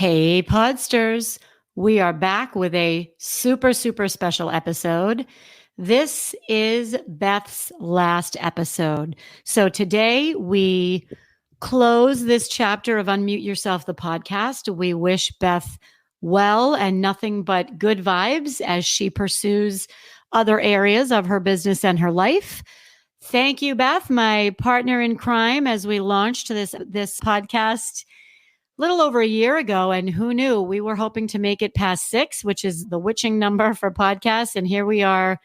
Hey, Podsters. We are back with a super, super special episode. This is Beth's last episode. So today we close this chapter of Unmute Yourself, the podcast. We wish Beth well and nothing but good vibes as she pursues other areas of her business and her life. Thank you, Beth, my partner in crime, as we launched this podcast little over a year ago. And who knew? We were hoping to make it past 6, which is the witching number for podcasts. And here we are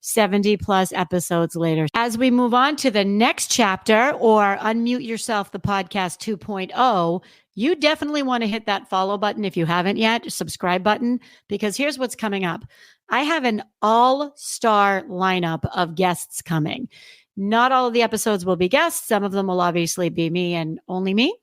70 plus episodes later. As we move on to the next chapter, or Unmute Yourself, the podcast 2.0, you definitely want to hit that follow button if you haven't yet, subscribe button, because here's what's coming up. I have an all-star lineup of guests coming. Not all of the episodes will be guests. Some of them will obviously be me and only me.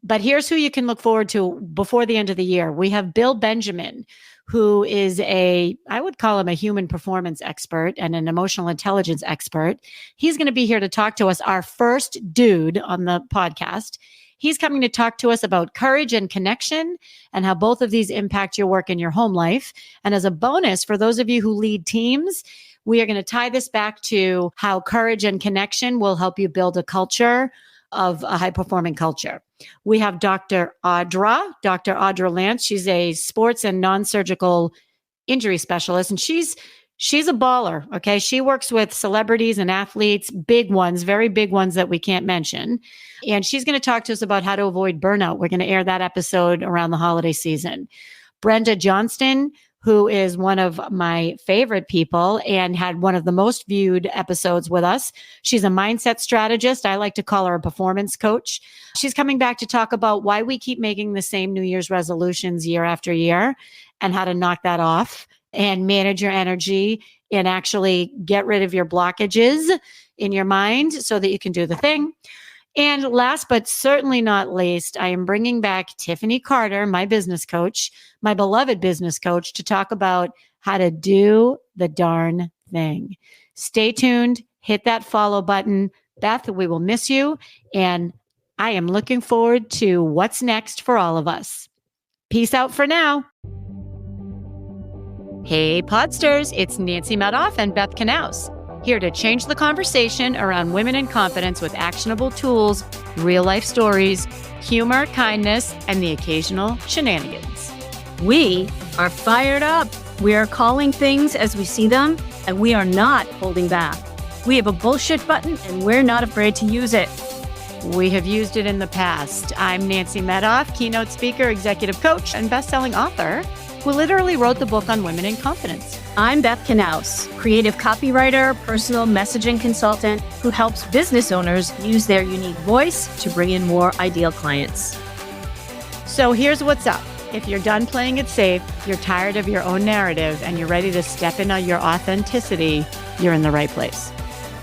But here's who you can look forward to before the end of the year. We have Bill Benjamin, who is I would call him a human performance expert and an emotional intelligence expert. He's going to be here to talk to us, our first dude on the podcast. He's coming to talk to us about courage and connection and how both of these impact your work and your home life. And as a bonus, for those of you who lead teams, we are going to tie this back to how courage and connection will help you build a culture of a high-performing culture. We have Dr. Audra Lance. She's a sports and non-surgical injury specialist, and she's a baller, okay? She works with celebrities and athletes, big ones, very big ones that we can't mention. And she's going to talk to us about how to avoid burnout. We're going to air that episode around the holiday season. Brenda Johnston, who is one of my favorite people and had one of the most viewed episodes with us. She's a mindset strategist. I like to call her a performance coach. She's coming back to talk about why we keep making the same New Year's resolutions year after year and how to knock that off and manage your energy and actually get rid of your blockages in your mind so that you can do the thing. And last but certainly not least, I am bringing back Tiffany Carter, my business coach, my beloved business coach, to talk about how to do the darn thing. Stay tuned. Hit that follow button. Beth, we will miss you. And I am looking forward to what's next for all of us. Peace out for now. Hey, Podsters. It's Nancy Madoff and Beth Knaus, here to change the conversation around women in confidence with actionable tools, real-life stories, humor, kindness, and the occasional shenanigans. We are fired up. We are calling things as we see them, and we are not holding back. We have a bullshit button, and we're not afraid to use it. We have used it in the past. I'm Nancy Madoff, keynote speaker, executive coach, and best-selling author, who literally wrote the book on women in confidence. I'm Beth Knaus, creative copywriter, personal messaging consultant who helps business owners use their unique voice to bring in more ideal clients. So here's what's up. If you're done playing it safe, you're tired of your own narrative, and you're ready to step into your authenticity, you're in the right place.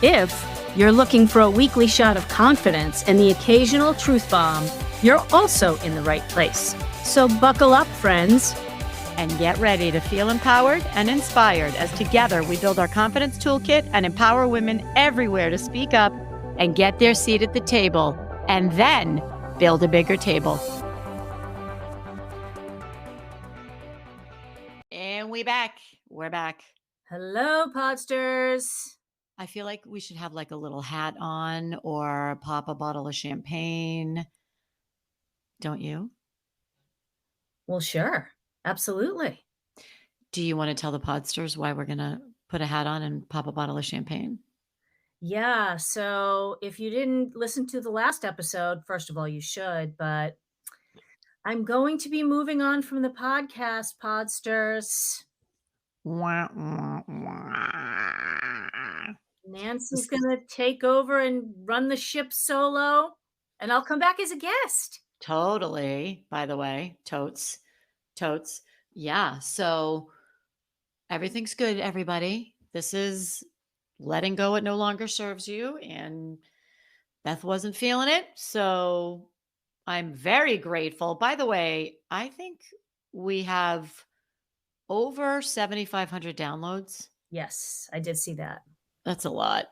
If you're looking for a weekly shot of confidence and the occasional truth bomb, you're also in the right place. So buckle up, friends. And get ready to feel empowered and inspired as together we build our confidence toolkit and empower women everywhere to speak up and get their seat at the table, and then build a bigger table. And we're back. Hello, Podsters. I feel like we should have like a little hat on or pop a bottle of champagne. Don't you? Well, sure. Absolutely. Do you want to tell the Podsters why we're going to put a hat on and pop a bottle of champagne? Yeah. So if you didn't listen to the last episode, first of all, you should, but I'm going to be moving on from the podcast, Podsters. Wah, wah, wah. Nancy's going to take over and run the ship solo, and I'll come back as a guest. Totally. By the way, totes. Yeah. So everything's good, everybody. This is letting go what no longer serves you. And Beth wasn't feeling it. So I'm very grateful. By the way, I think we have over 7,500 downloads. Yes, I did see that. That's a lot.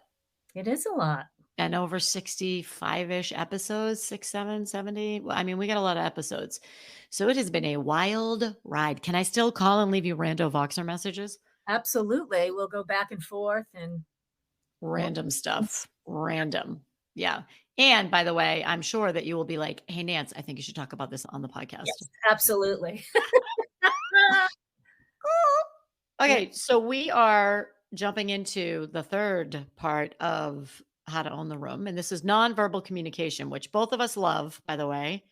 It is a lot. and over 65-ish episodes, 6, 7, 70. Well, I mean, we got a lot of episodes. So it has been a wild ride. Can I still call and leave you rando Voxer messages? Absolutely. We'll go back and forth and we'll Random stuff. Random. Yeah. And by the way, I'm sure that you will be like, "Hey, Nance, I think you should talk about this on the podcast." yes, absolutely. Yeah. Okay, so we are jumping into the third part of how to own the room, and this is nonverbal communication, which both of us love, by the way.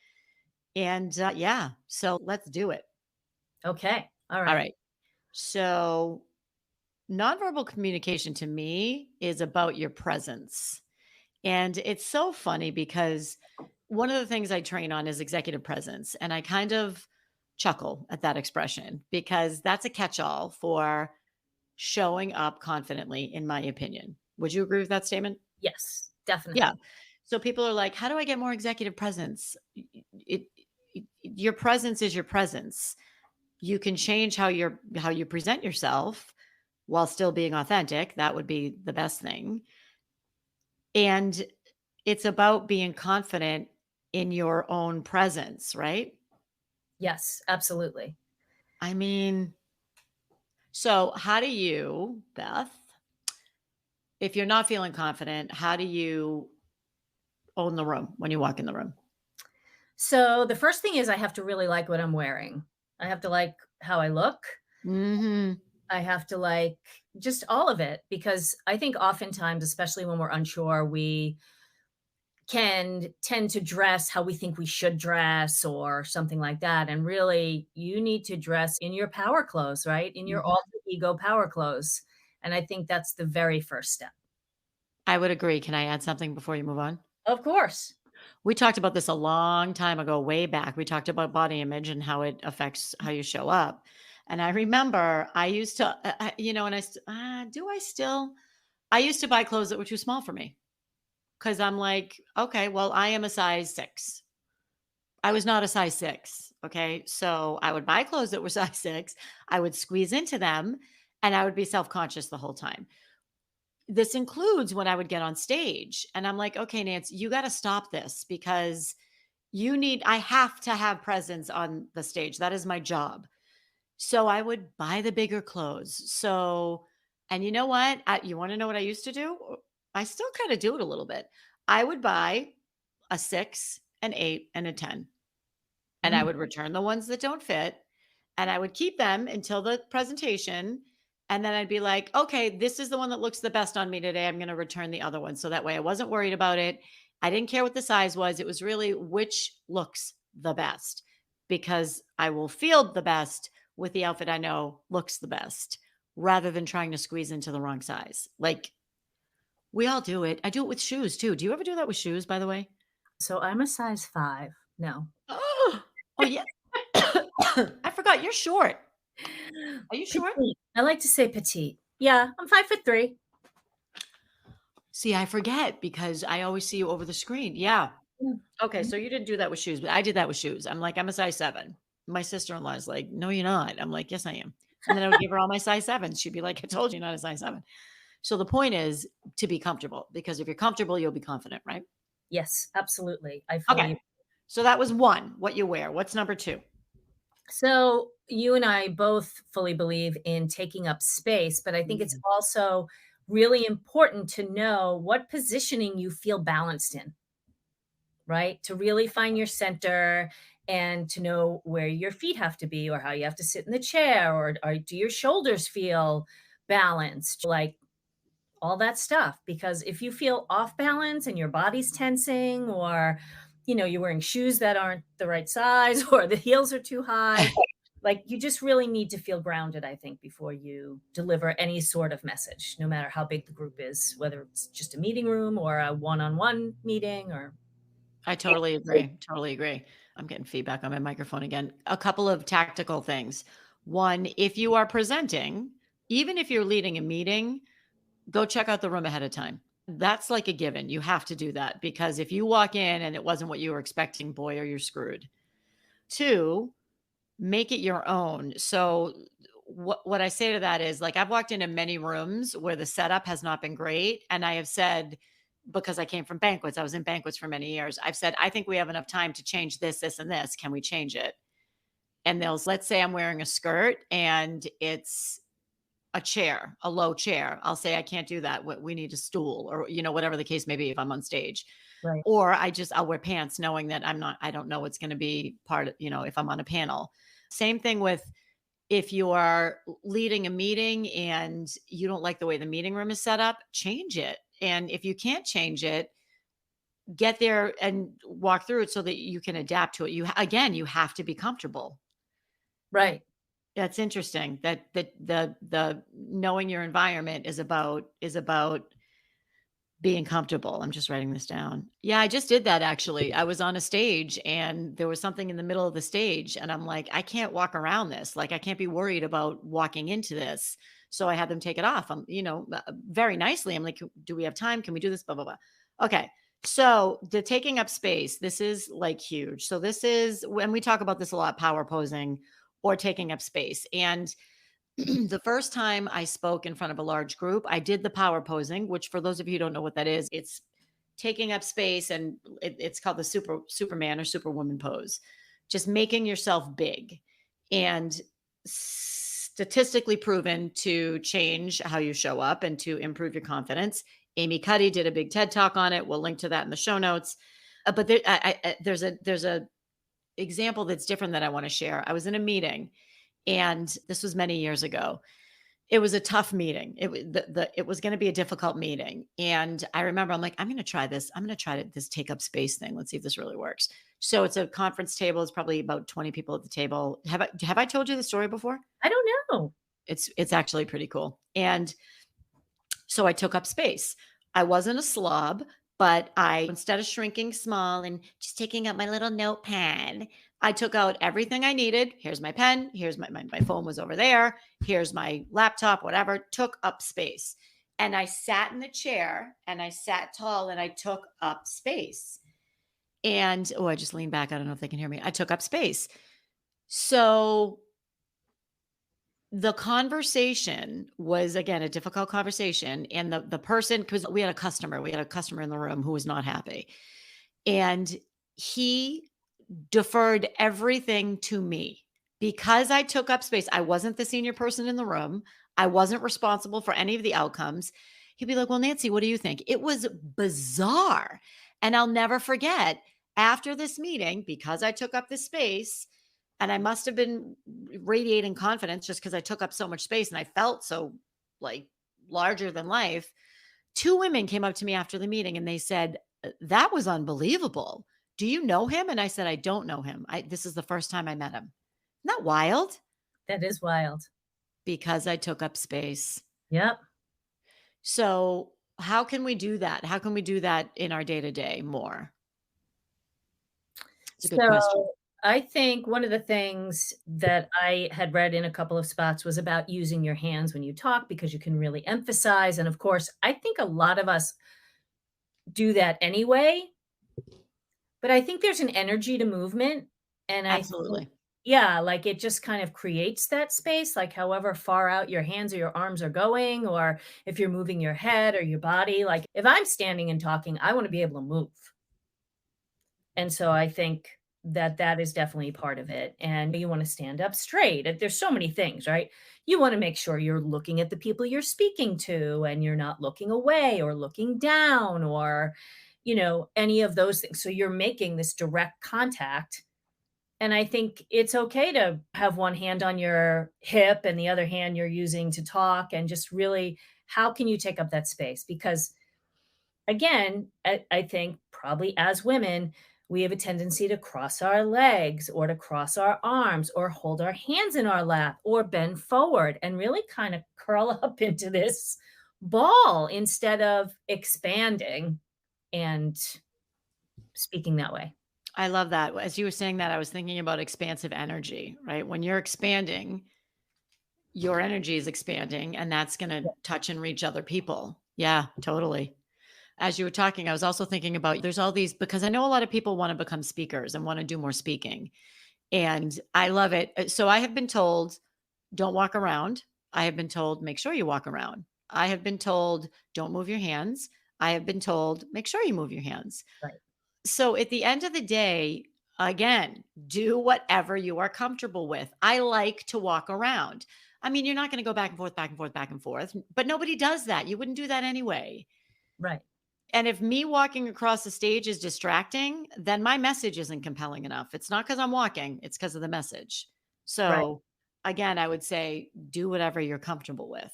And yeah, so let's do it. Okay. All All right. right. So, nonverbal communication to me is about your presence. And it's so funny because one of the things I train on is executive presence. And I kind of chuckle at that expression because that's a catch all for showing up confidently, in my opinion. Would you agree with that statement? Yes, Yeah. definitely. So people are like, how do I get more executive presence? Your presence is your presence. You can change how you present yourself while still being authentic. That would be the best thing. And it's about being confident in your own presence, right? Yes, absolutely. I mean, so how do you, Beth, if you're not feeling confident, how do you own the room when you walk in the room? So the first thing is I have to really like what I'm wearing. I have to like how I look. Mhm. I have to like just all of it because I think oftentimes, especially when we're unsure, we can tend to dress how we think we should dress or something like that. And really, you need to dress in your power clothes, right? In your Mhm. alter ego power clothes. And I think that's the very first step. I would agree. Can I add something before you move on? Of course. We talked about this a long time ago, way back. We talked about body image and how it affects how you show up. And I remember I used to, and do I still? I used to buy clothes that were too small for me because I'm like, okay, well, I am a size 6. I was not a size 6. Okay. So I would buy clothes that were size 6. I would squeeze into them and I would be self conscious the whole time. This includes when I would get on stage and I'm like, okay, Nancy, you got to stop this because I have to have presence on the stage. That is my job. So I would buy the bigger clothes. So, and you know what? You want to know what I used to do? I still kind of do it a little bit. I would buy a 6, an 8, and a 10. And I Mm, would return the ones that don't fit, and I would keep them until the presentation, and then I'd be like, "Okay, this is the one that looks the best on me today. I'm gonna return the other one." So that way I wasn't worried about it. I didn't care what the size was. It was really which looks the best because I will feel the best with the outfit I know looks the best rather than trying to squeeze into the wrong size. Like, we all do it. I do it with shoes too. Do you ever do that with shoes, by the way? so I'm a size 5. No. Oh, oh yeah. I forgot you're short. Are you short? Petite. I like to say petite. Yeah, I'm 5'3". See, I forget because I always see you over the screen. Yeah. Yeah. Okay, Mhm. so you didn't do that with shoes, but I did that with shoes. I'm like, "I'm a size 7." My sister-in-law is like, "No, you're not." I'm like, "Yes, I am." And then I would give her all my size 7s. She'd be like, "I told you you're not a size 7." So the point is to be comfortable because if you're comfortable, you'll be confident, right? Yes, absolutely. I Okay. fully So that was 1, what you wear. What's number 2? So you and I both fully believe in taking up space, but I think it's Mhm. also really important to know what positioning you feel balanced in, right? To really find your center and to know where your feet have to be or how you have to sit in the chair or do your shoulders feel balanced, like all that stuff. Because if you feel off balance and your body's tensing or you're wearing shoes that aren't the right size or the heels are too high, like you just really need to feel grounded, I think, before you deliver any sort of message, no matter how big the group is, whether it's just a meeting room or a one-on-one meeting or I totally agree. Totally agree. I'm getting feedback on my microphone again. A couple of tactical things. One, if you are presenting, even if you're leading a meeting, go check out the room ahead of time. That's like a given. You have to do that because if you walk in and it wasn't what you were expecting, boy, are you screwed. 2, make it your own. So what I say to that is like I've walked into many rooms where the setup has not been great and I have said because I came from banquets. I was in banquets for many years. I've said, I think we have enough time to change this, this, and this. Can we change it? And let's say I'm wearing a skirt and it's a chair, a low chair. I'll say, I can't do that. We need a stool, or, whatever the case may be if I'm on stage. Right. Or I'll wear pants knowing that I don't know what's going to be part of, if I'm on a panel. Same thing with if you are leading a meeting and you don't like the way the meeting room is set up, change it. And if you can't change it, get there and walk through it so that you can adapt to it. You have to be comfortable. Right. That's interesting that the knowing your environment is about being comfortable. I'm just writing this down. Yeah, I just did that actually. I was on a stage and there was something in the middle of the stage and I'm like, I can't walk around this. Like I can't be worried about walking into this. So I had them take it off. Very nicely. I'm like, do we have time? Can we do this? Blah, blah, blah. Okay. So the taking up space, this is like huge. So this is when we talk about this a lot, power posing or taking up space. And the first time I spoke in front of a large group, I did the power posing, which for those of you who don't know what that is, it's taking up space and it's called the Superman or Superwoman pose. Just making yourself big and statistically proven to change how you show up and to improve your confidence. Amy Cuddy did a big TED talk on it. We'll link to that in the show notes. But there's a example that's different that I want to share. I was in a meeting and this was many years ago. It was a tough meeting. It was going to be a difficult meeting. And I remember I'm like, I'm going to try this. I'm going to try this take up space thing. Let's see if this really works. So it's a conference table. It's probably about 20 people at the table. Have I told you the story before? I don't know. It's actually pretty cool. And so I took up space. I wasn't a slob, but instead of shrinking small and just taking up my little notepad, I took out everything I needed. Here's my pen. Here's my phone was over there. Here's my laptop, whatever, took up space. And I sat in the chair and I sat tall and I took up space. And, I just leaned back. I don't know if they can hear me. I took up space. So the conversation was, again, a difficult conversation. And the person, because we had a customer in the room who was not happy. And he deferred everything to me because I took up space. I wasn't the senior person in the room. I wasn't responsible for any of the outcomes. He'd be like, well, Nancy, what do you think? It was bizarre. And I'll never forget after this meeting, because I took up this space and I must have been radiating confidence just because I took up so much space and I felt so like larger than life. 2 women came up to me after the meeting and they said, that was unbelievable. Do you know him? And I said, I don't know him. This is the first time I met him. Isn't that wild? That is wild. Because I took up space. Yep. So how can we do that? How can we do that in our day-to-day more? It's a good question. I think one of the things that I had read in a couple of spots was about using your hands when you talk because you can really emphasize. And of course, I think a lot of us do that anyway. But I think there's an energy to movement. And Absolutely. like it just kind of creates that space, like however far out your hands or your arms are going, or if you're moving your head or your body. Like if I'm standing and talking, I want to be able to move. And so I think that is definitely part of it. And you want to stand up straight. There's so many things, right? You want to make sure you're looking at the people you're speaking to and you're not looking away or looking down or any of those things. So you're making this direct contact. And I think it's okay to have one hand on your hip and the other hand you're using to talk and just really, how can you take up that space? Because again, I think probably as women, we have a tendency to cross our legs or to cross our arms or hold our hands in our lap or bend forward and really kind of curl up into this ball instead of expanding and speaking that way. I love that. As you were saying that, I was thinking about expansive energy, right? When you're expanding, your energy is expanding and that's going to touch and reach other people. Yeah, totally. As you were talking, I was also thinking about there's all these, because I know a lot of people want to become speakers and want to do more speaking. And I love it. So I have been told, don't walk around. I have been told, make sure you walk around. I have been told, don't move your hands. I have been told, make sure you move your hands. Right. So at the end of the day, again, do whatever you are comfortable with. I like to walk around. I mean, you're not going to go back and forth, back and forth, back and forth, but nobody does that. You wouldn't do that anyway. Right. And if me walking across the stage is distracting, then my message isn't compelling enough. It's not because I'm walking, it's because of the message. Right. So again, I would say do whatever you're comfortable with.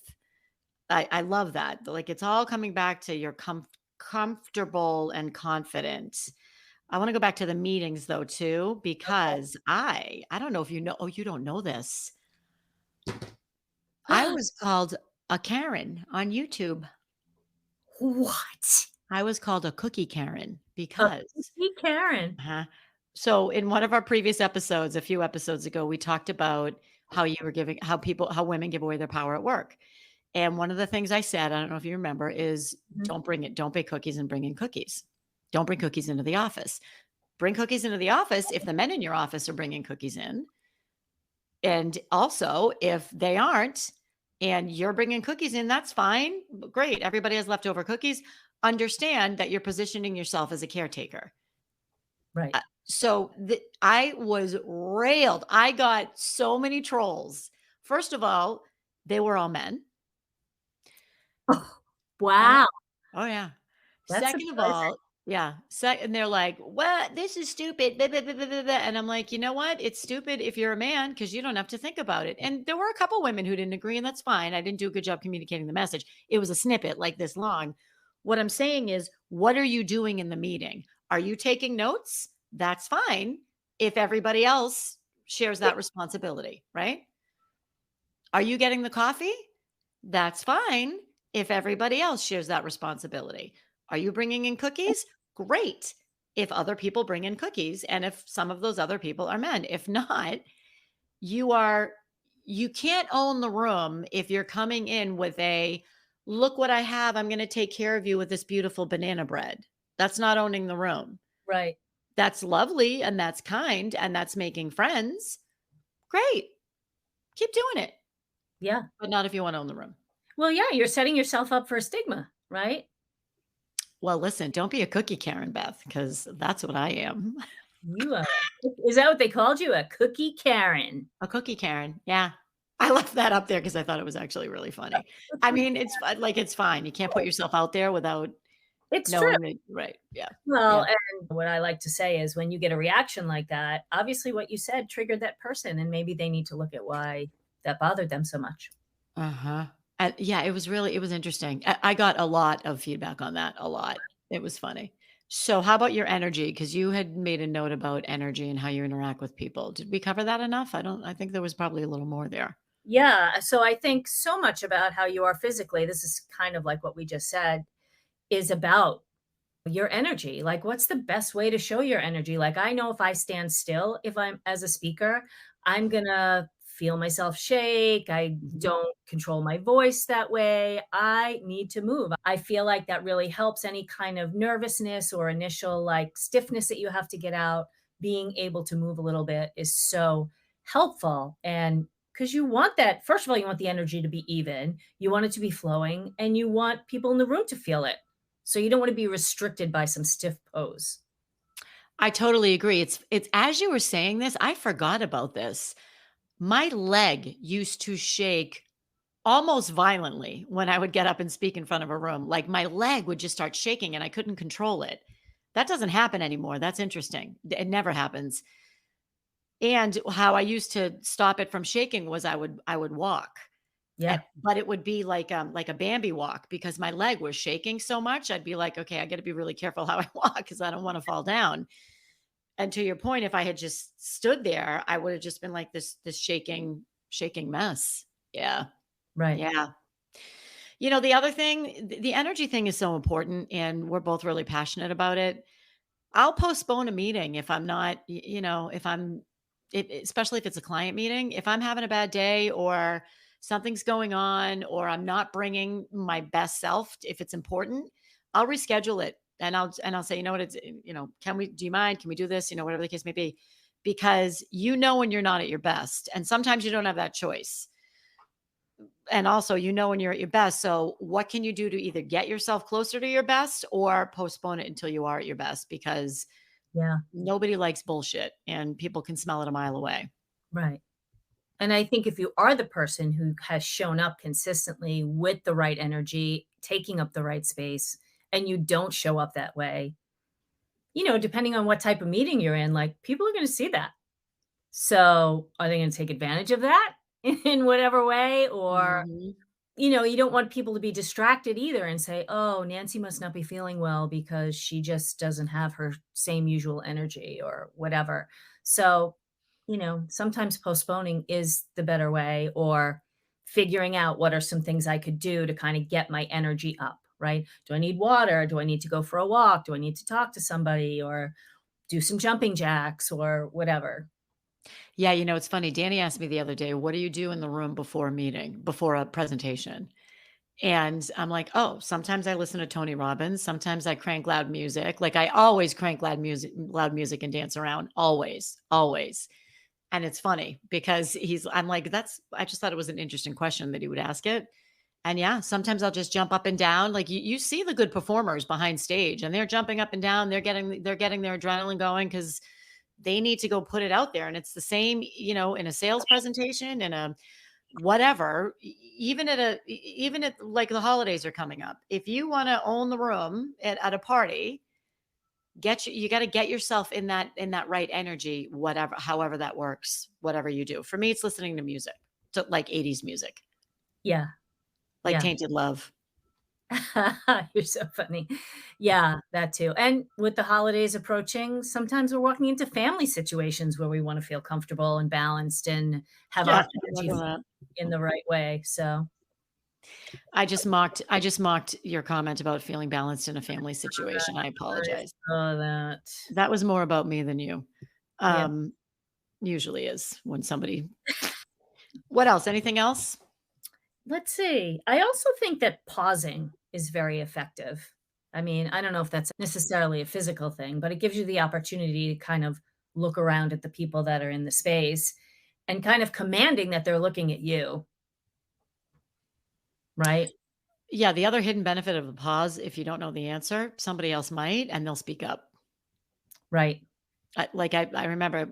I love that. Like it's all coming back to your comfortable and confident. I want to go back to the meetings though too, Okay. because I don't know if you know, oh, you don't know this. I was called a Karen on YouTube. What? I was called a cookie Karen A because cookie Karen. uh so in one of our previous episodes, a few episodes ago, we talked about how women give away their power at work. And one of the things I said, I don't know if you remember, is Mhm. don't bake cookies and bring in cookies. Don't bring cookies into the office. Bring cookies into the office if the men in your office are bringing cookies in. And also, if they aren't and you're bringing cookies in, that's fine. Great. Everybody has leftover cookies. Understand that you're positioning yourself as a caretaker. Right. I was railed. I got so many trolls. First of all, they were all men. Oh, Uh-huh. wow. Oh, yeah. That's Second of surprising. all, yeah, and they're like, "What? This is stupid." Blah, blah, blah, blah, blah, blah." And I'm like, "You know what? It's stupid if you're a man because you don't have to think about it." And there were a couple women who didn't agree, and that's fine. I didn't do a good job communicating the message. It was a snippet like this long. What I'm saying is, what are you doing in the meeting? Are you taking notes? That's fine if everybody else shares Yeah. that responsibility, right? Are you getting the coffee? That's fine if everybody else shares that responsibility. Are you bringing in cookies? Great. If other people bring in cookies and if some of those other people are men. If not, you are you can't own the room if you're coming in with a look what I have. I'm going to take care of you with this beautiful banana bread. That's not owning the room. Right. That's lovely and that's kind and that's making friends. Great. Keep doing it, Yeah. but not if you want to own the room. Well, yeah, you're setting yourself up for a stigma, right? Well, listen, don't be a cookie Karen, Beth, because that's what I am. You are is that what they called you? A cookie Karen. A cookie Karen. Yeah. I left that up there because I thought it was actually really funny. I mean, it's fine. You can't put yourself out there without It's true. knowing that right. Yeah. Well, Yeah. and what I like to say is when you get a reaction like that, obviously what you said triggered that person, and maybe they need to look at why that bothered them so much. Uh-huh. Yeah, it was interesting. I got a lot of feedback on that, a lot. It was funny. So how about your energy? Because you had made a note about energy and how you interact with people. Did we cover that enough? I think there was probably a little more there. Yeah, so I think so much about how you are physically, this is kind of like what we just said, is about your energy. Like, what's the best way to show your energy? Like, I know if I stand still, if I'm as a speaker, I'm gonna feel myself shake. I Mhm. don't control my voice that way. I need to move. I feel like that really helps any kind of nervousness or initial like stiffness that you have to get out. Being able to move a little bit is so helpful. And because you want that, first of all, you want the energy to be even, you want it to be flowing, and you want people in the room to feel it. So you don't want to be restricted by some stiff pose. I totally agree. It's as you were saying this, I forgot about this. My leg used to shake almost violently when I would get up and speak in front of a room. Like my leg would just start shaking and I couldn't control it. That doesn't happen anymore. That's interesting. It never happens. And how I used to stop it from shaking was I would walk. Yeah, But it would be like a Bambi walk because my leg was shaking so much. I'd be like, okay, I got to be really careful how I walk because I don't want to fall down. And to your point, if I had just stood there, I would have just been like this shaking mess. Yeah. right. Yeah. The other thing, the energy thing is so important and we're both really passionate about it. I'll postpone a meeting if I'm not, if I'm especially if it's a client meeting, if I'm having a bad day or something's going on or I'm not bringing my best self, if it's important, I'll reschedule it and I'll say, you know what, do you mind? Can we do this? Whatever the case may be, because when you're not at your best, and sometimes you don't have that choice. And also, when you're at your best. So, what can you do to either get yourself closer to your best or postpone it until you are at your best? Because Yeah. nobody likes bullshit and people can smell it a mile away. Right. And I think if you are the person who has shown up consistently with the right energy, taking up the right space, and you don't show up that way, depending on what type of meeting you're in, like, people are gonna see that. So, are they gonna take advantage of that in whatever way? Or, Mhm. you don't want people to be distracted either and say, "Oh, Nancy must not be feeling well because she just doesn't have her same usual energy," or whatever. So, sometimes postponing is the better way, or figuring out what are some things I could do to kinda get my energy up, right? Do I need water? Do I need to go for a walk? Do I need to talk to somebody or do some jumping jacks or whatever? Yeah, it's funny. Danny asked me the other day, "What do you do in the room before a meeting, before a presentation?" And I'm like, "Oh, sometimes I listen to Tony Robbins, sometimes I crank loud music." Like, I always crank loud music and dance around, always, always. And it's funny because I'm like, I just thought it was an interesting question that he would ask it. And yeah, sometimes I'll just jump up and down. Like, you see the good performers behind stage and they're jumping up and down, they're getting their adrenaline going because they need to go put it out there. And it's the same, in a sales presentation, in a whatever, even at like the holidays are coming up. If you want to own the room at a party, you got to get yourself in that right energy, whatever, however that works, whatever you do. For me, it's listening to music, to like 80s music, Yeah, like yeah. Tainted Love. You're so funny. Yeah, that too. And with the holidays approaching, sometimes we're walking into family situations where we wanna feel comfortable and balanced and have Yeah, our I energy love that. in the right way, so I just mocked your comment about feeling balanced in a family situation. I I apologize. saw that. That was more about me than you. Yeah. Um, Usually is when somebody. What else? Anything else? Let's see. I also think that pausing is very effective. I mean, I don't know if that's necessarily a physical thing, but it gives you the opportunity to kind of look around at the people that are in the space and kind of commanding that they're looking at you, right? Yeah, the other hidden benefit of a pause, if you don't know the answer, somebody else might, and they'll speak up. Right. I remember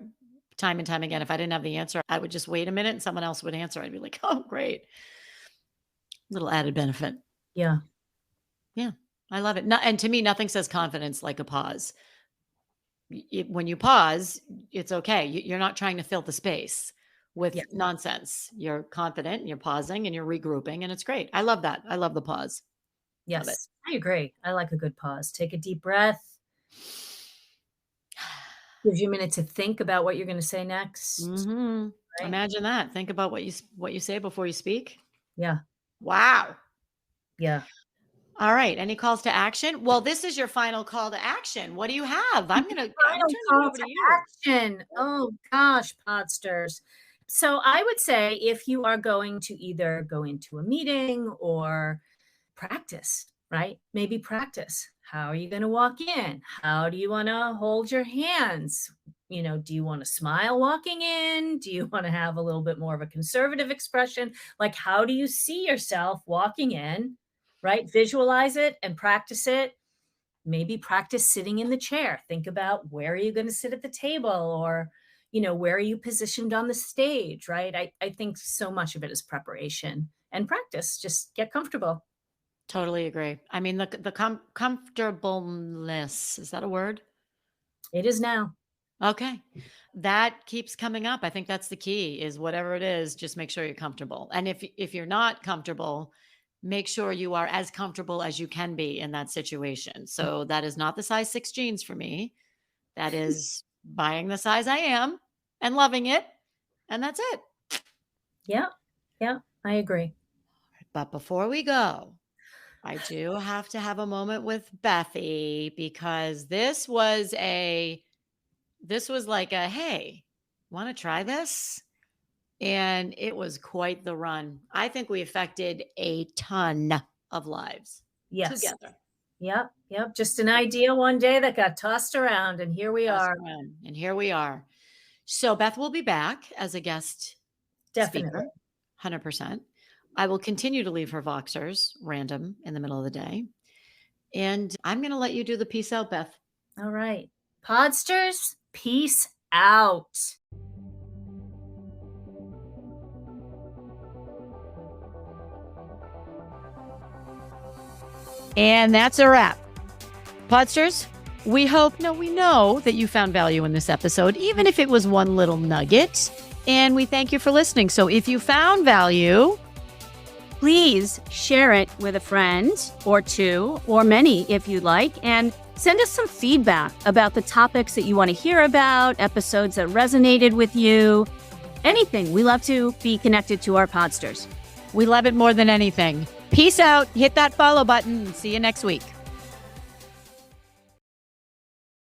time and time again, if I didn't have the answer, I would just wait a minute and someone else would answer. I'd be like, "Oh, great." Little added benefit. Yeah. Yeah, I love it. No, and to me, nothing says confidence like a pause. When you pause, it's okay. You're not trying to fill the space with Yes. nonsense. You're confident and you're pausing and you're regrouping, and it's great. I love that. I love the pause. Love it. Yes. I agree. I like a good pause. Take a deep breath. Gives you a minute to think about what you're gonna say next, Mhm. right? Imagine that. Think about what you say before you speak. Yeah. Wow. Yeah. All right. Any calls to action? Well, this is your final call to action. What do you have? I'm Final turning it call over to to you. action. Oh gosh, Podsters. So I would say if you are going to either go into a meeting or practice, right? Maybe practice. How are you going to walk in? How do you want to hold your hands? Do you want to smile walking in? Do you want to have a little bit more of a conservative expression? Like, how do you see yourself walking in, right? Visualize it and practice it. Maybe practice sitting in the chair. Think about where are you going to sit at the table, or, where are you positioned on the stage, right? I think so much of it is preparation and practice. Just get comfortable. Totally agree. I mean, the comfortableness, is that a word? It is now. Okay. That keeps coming up. I think that's the key is whatever it is, just make sure you're comfortable. And if you're not comfortable, make sure you are as comfortable as you can be in that situation. So that is not the size 6 jeans for me. That is buying the size I am and loving it, and that's it. Yeah. Yeah. I agree. But before we go, I do have to have a moment with Bethy because this was like a, "Hey, wanna try this?" And it was quite the run. I think we affected a ton of lives Yes. together. Yep. Yep. Just an idea one day that got tossed around, and here we Tossed are. around, and here we are. So Beth will be back as a guest Definitely. speaker, 100%. I will continue to leave her Voxers random in the middle of the day. And I'm going to let you do the peace out, Beth. All right. Podsters, peace out. And that's a wrap. Podsters, we know that you found value in this episode, even if it was one little nugget. And we thank you for listening. So if you found value, please share it with a friend or two or many if you'd like, and send us some feedback about the topics that you want to hear about, episodes that resonated with you, anything. We love to be connected to our Podsters. We love it more than anything. Peace out. Hit that follow button. See you next week.